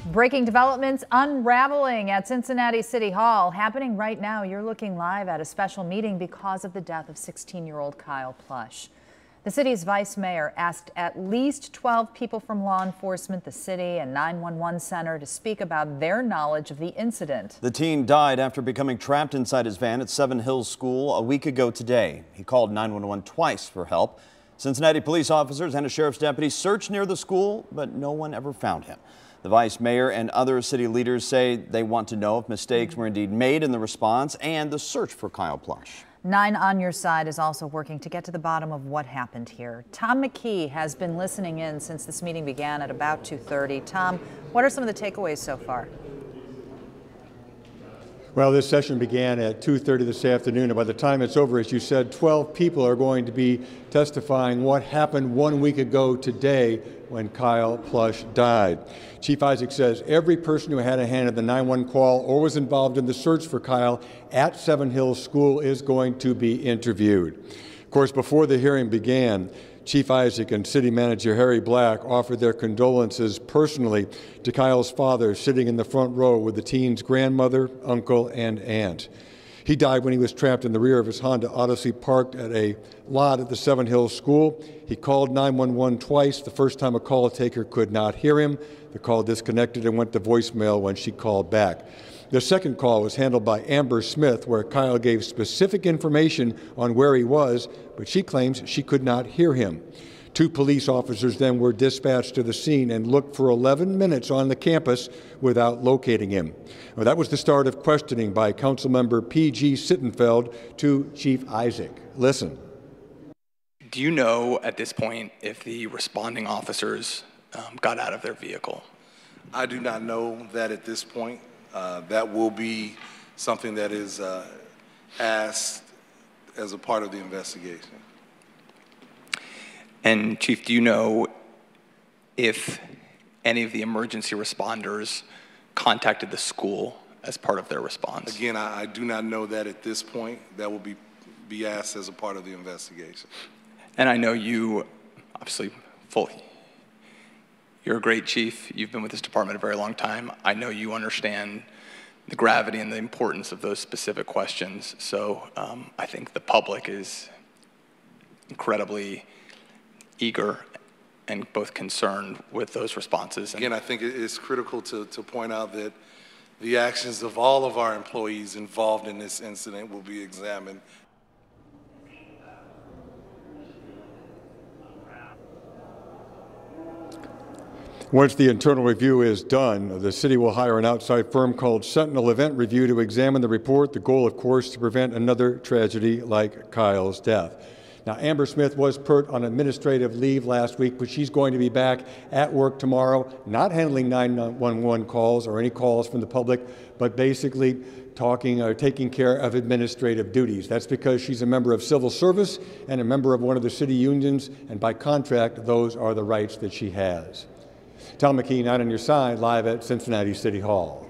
Breaking developments unraveling at Cincinnati City Hall. Happening right now. You're looking live at a special meeting because of the death of 16-year-old Kyle Plush. The city's vice mayor asked at least 12 people from law enforcement, the city, and 911 center to speak about their knowledge of the incident. The teen died after becoming trapped inside his van at Seven Hills School a week ago today. He called 911 twice for help. Cincinnati police officers and a sheriff's deputy searched near the school, but no one ever found him. The vice mayor and other city leaders say they want to know if mistakes were indeed made in the response and the search for Kyle Plush. 9 on Your Side is also working to get to the bottom of what happened here. Tom McKee has been listening in since this meeting began at about 2:30. Tom, what are some of the takeaways so far? Well, this session began at 2:30 this afternoon, and by the time it's over, as you said, 12 people are going to be testifying what happened 1 week ago today when Kyle Plush died. Chief Isaac says every person who had a hand in the 911 call or was involved in the search for Kyle at Seven Hills School is going to be interviewed. Of course, before the hearing began, Chief Isaac and City Manager Harry Black offered their condolences personally to Kyle's father, sitting in the front row with the teen's grandmother, uncle, and aunt. He died when he was trapped in the rear of his Honda Odyssey parked at a lot at the Seven Hills School. He called 911 twice. The first time a call taker could not hear him. The call disconnected and went to voicemail when she called back. The second call was handled by Amber Smith, where Kyle gave specific information on where he was, but she claims she could not hear him. 2 police officers then were dispatched to the scene and looked for 11 minutes on the campus without locating him. Well, that was the start of questioning by Councilmember P.G. Sittenfeld to Chief Isaac. Listen. Do you know at this point if the responding officers got out of their vehicle? I do not know that at this point. That will be something that is asked as a part of the investigation. And Chief, do you know if any of the emergency responders contacted the school as part of their response? Again, I do not know that at this point. That will be asked as a part of the investigation. And I know you, obviously, you're a great chief. You've been with this department a very long time. I know you understand the gravity and the importance of those specific questions. So I think the public is incredibly eager and both concerned with those responses. Again, I think it's critical to point out that the actions of all of our employees involved in this incident will be examined. Once the internal review is done, the city will hire an outside firm called Sentinel Event Review to examine the report. The goal, of course, to prevent another tragedy like Kyle's death. Now, Amber Smith was put on administrative leave last week, but she's going to be back at work tomorrow, not handling 911 calls or any calls from the public, but basically taking care of administrative duties. That's because she's a member of civil service and a member of one of the city unions, and by contract, those are the rights that she has. Tom McKee, 9 on Your Side, live at Cincinnati City Hall.